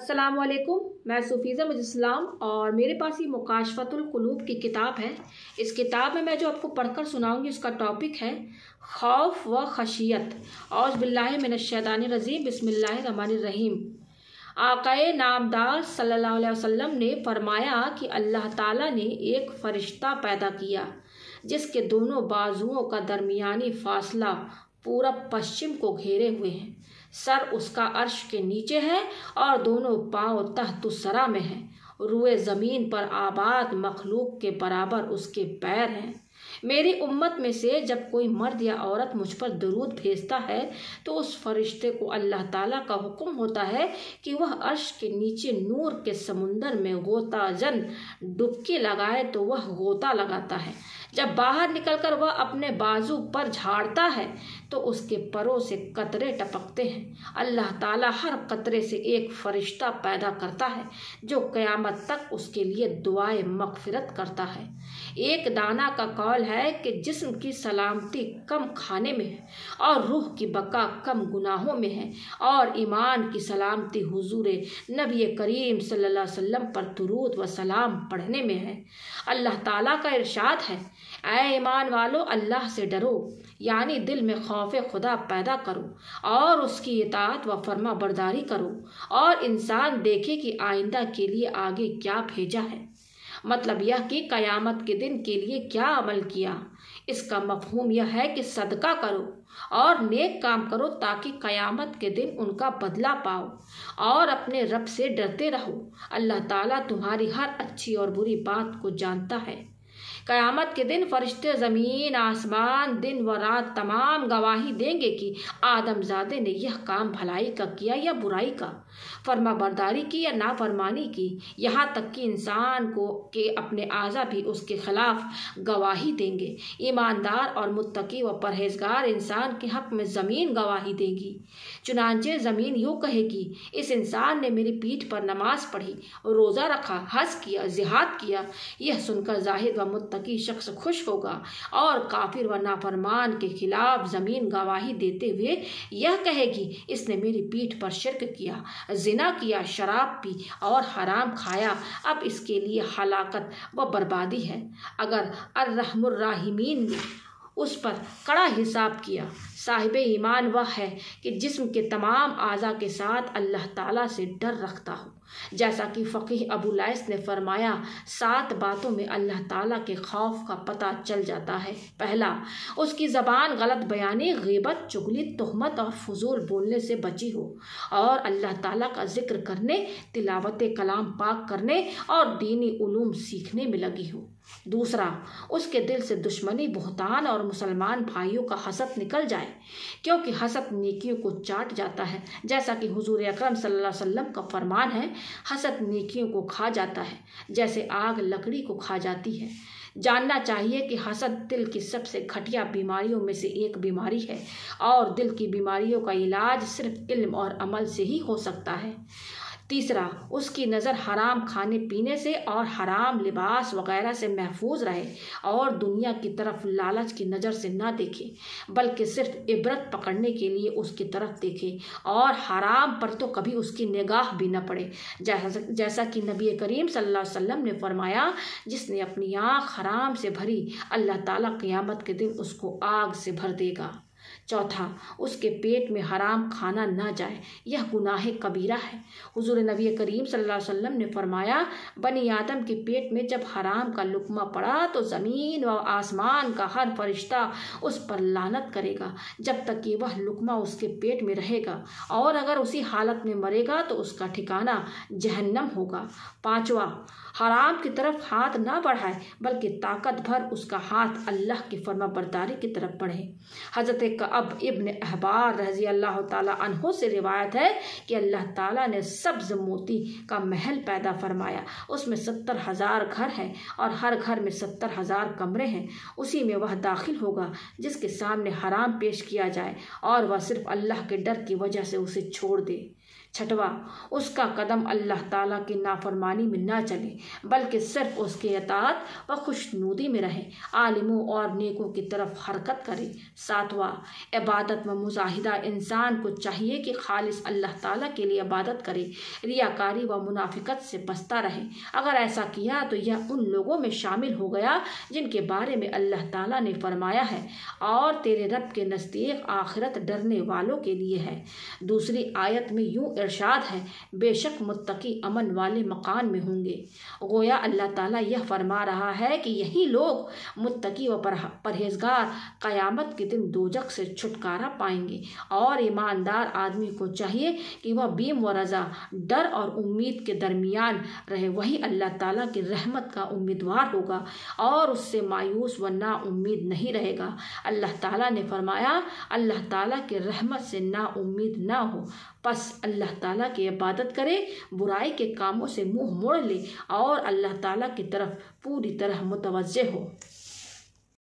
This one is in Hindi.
अस्सलाम वालेकुम। मैं सुफीज़ा मुजस्सलाम और मेरे पास ये मुकाशफतुल कुलूब की किताब है। इस किताब में मैं जो आपको पढ़कर सुनाऊंगी उसका टॉपिक है खौफ व खशियत। औज़ु बिल्लाहि मिनश्शैतानिर रजीम, बिस्मिल्लाहिर्रहमानिर रहीम। आकाए नामदार सल्लल्लाहु अलैहि वसल्लम ने फरमाया कि अल्लाह ताला ने एक फ़रिश्ता पैदा किया जिसके दोनों बाजुओं का दरमियानी फासला पूरब पश्चिम को घेरे हुए हैं। सर उसका अर्श के नीचे है और दोनों पांव तहतुस्सरा में हैं। रुए ज़मीन पर आबाद मखलूक के बराबर उसके पैर हैं। मेरी उम्मत में से जब कोई मर्द या औरत मुझ पर दरूद भेजता है तो उस फरिश्ते को अल्लाह ताला का हुक्म होता है कि वह अर्श के नीचे नूर के समुंदर में गोताजन डुबकी लगाए तो वह गोता लगाता है। जब बाहर निकलकर वह अपने बाजू पर झाड़ता है तो उसके परों से कतरे टपकते हैं। अल्लाह ताला हर कतरे से एक फरिश्ता पैदा करता है जो क़यामत तक उसके लिए दुआए मग़फ़िरत करता है। एक दाना का कौल है कि जिस्म की सलामती कम खाने में है और रूह की बका कम गुनाहों में है और ईमान की सलामती हुजूर नबी करीम सल्लल्लाहु अलैहि वसल्लम पर दुरूद व सलाम पढ़ने में है। अल्लाह ताला का इरशाद है, ऐ ईमान वालो, अल्लाह से डरो, यानी दिल में खौफ खुदा पैदा करो और उसकी इताअत व फर्मा बरदारी करो और इंसान देखे कि आइंदा के लिए आगे क्या भेजा है। मतलब यह कि क़यामत के दिन के लिए क्या अमल किया। इसका मफहूम यह है कि सदका करो और नेक काम करो ताकि क़यामत के दिन उनका बदला पाओ और अपने रब से डरते रहो। अल्लाह ताला तुम्हारी हर अच्छी और बुरी बात को जानता है। क़यामत के दिन फरिश्ते ज़मीन आसमान दिन व रात तमाम गवाही देंगे कि आदमज़ादे ने यह काम भलाई का किया या बुराई का, फर्मा बरदारी की या नाफरमानी की, यहाँ तक कि इंसान को के अपने आज़ा भी उसके ख़िलाफ़ गवाही देंगे। ईमानदार और मुत्तकी व परहेज़गार इंसान के हक़ में ज़मीन गवाही देगी। चुनांचे ज़मीन यूँ कहेगी, इस इंसान ने मेरी पीठ पर नमाज पढ़ी, रोज़ा रखा, हज किया, जिहाद किया। यह सुनकर जाहिद व मुत्तकी शख्स खुश होगा और काफिर व नाफरमान के खिलाफ ज़मीन गवाही देते हुए यह कहेगी, इसने मेरी पीठ पर शिर्क किया, जिना किया, शराब पी और हराम खाया। अब इसके लिए हलाकत व बर्बादी है। अगर अर्रहमुर राहिमीन ने उस पर कड़ा हिसाब किया। साहिब ईमान वह है कि जिस्म के तमाम आज़ा के साथ अल्लाह ताला से डर रखता हो। जैसा कि फ़क़ीह अबू लैस ने फरमाया, 7 बातों में अल्लाह ताला के खौफ का पता चल जाता है। पहला, उसकी ज़बान गलत बयानी, ग़ीबत, चुगली, तुहमत और फजूल बोलने से बची हो और अल्लाह ताला का जिक्र करने, तिलावत कलाम पाक करने और दीनी उलूम सीखने में लगी हो। दूसरा, उसके दिल से दुश्मनी, बुहतान और मुसलमान भाइयों का हसद निकल जाए, क्योंकि हसद नेकियों को चाट जाता है। जैसा कि हुजूर अकरम सल्लल्लाहु अलैहि वसल्लम का फरमान है, हसद नेकियों को खा जाता है जैसे आग लकड़ी को खा जाती है। जानना चाहिए कि हसद दिल की सबसे घटिया बीमारियों में से एक बीमारी है और दिल की बीमारियों का इलाज सिर्फ इल्म और अमल से ही हो सकता है। तीसरा, उसकी नज़र हराम खाने पीने से और हराम लिबास वगैरह से महफूज रहे और दुनिया की तरफ लालच की नज़र से ना देखे, बल्कि सिर्फ इबरत पकड़ने के लिए उसकी तरफ देखे और हराम पर तो कभी उसकी निगाह भी न पड़े। जैसा कि नबी करीम सल्लल्लाहु अलैहि वसल्लम ने फरमाया, जिसने अपनी आँख हराम से भरी, अल्लाह ताला क़यामत के दिन उसको आग से भर देगा। चौथा, उसके पेट में हराम खाना ना जाए, यह गुनाह कबीरा है। हुजूर नबी करीम सल्लल्लाहु अलैहि वसल्लम ने फरमाया, बनी आदम के पेट में जब हराम का लुक़मा पड़ा तो ज़मीन व आसमान का हर फरिश्ता उस पर लानत करेगा जब तक कि वह लुक़मा उसके पेट में रहेगा, और अगर उसी हालत में मरेगा तो उसका ठिकाना जहन्नम होगा। पाँचवा, हराम की तरफ हाथ ना बढ़ाए, बल्कि ताकत भर उसका हाथ अल्लाह की फर्मा बरदारी की तरफ बढ़े। हज़रत कअब इब्न अहबार रज़ी अल्लाह ताला अन्हो से रिवायत है कि अल्लाह ताला ने सब्ज़ मोती का महल पैदा फरमाया। उसमें 70,000 घर हैं और हर घर में 70,000 कमरे हैं। उसी में वह दाखिल होगा जिसके सामने हराम पेश किया जाए और वह सिर्फ अल्लाह के डर की वजह से उसे छोड़ दे। छठवां, उसका कदम अल्लाह ताला की नाफरमानी में ना चले बल्कि सिर्फ उसके अताअत व खुशनुदी में रहे, आलिमों और नेकों की तरफ हरकत करे। सातवां, इबादत व मुजाहिदा इंसान को चाहिए कि खालिस अल्लाह ताला के लिए इबादत करे, रियाकारी व मुनाफिकत से बचता रहे। अगर ऐसा किया तो यह उन लोगों में शामिल हो गया जिनके बारे में अल्लाह ताला ने फरमाया है, और तेरे रब के नज़दीक आखिरत डरने वालों के लिए है। दूसरी आयत में यूँ इरशाद है, बेशक मुत्तकी अमन वाले मकान में होंगे। गोया अल्लाह ताला यह फरमा रहा है कि यही लोग मुत्तकी व परहेजगार क़यामत के दिन दोजख से छुटकारा पाएंगे। और ईमानदार आदमी को चाहिए कि वह बीम व रज़ा, डर और उम्मीद के दरमियान रहे, वही अल्लाह ताला की रहमत का उम्मीदवार होगा और उससे मायूस व ना उम्मीद नहीं रहेगा। अल्लाह ताला ने फरमाया, अल्लाह ताला की रहमत से ना उम्मीद ना हो, बस अल्लाह ताला की इबादत करे, बुराई के कामों से मुंह मोड़ ले और अल्लाह ताला की तरफ पूरी तरह मुतवज्जे हो।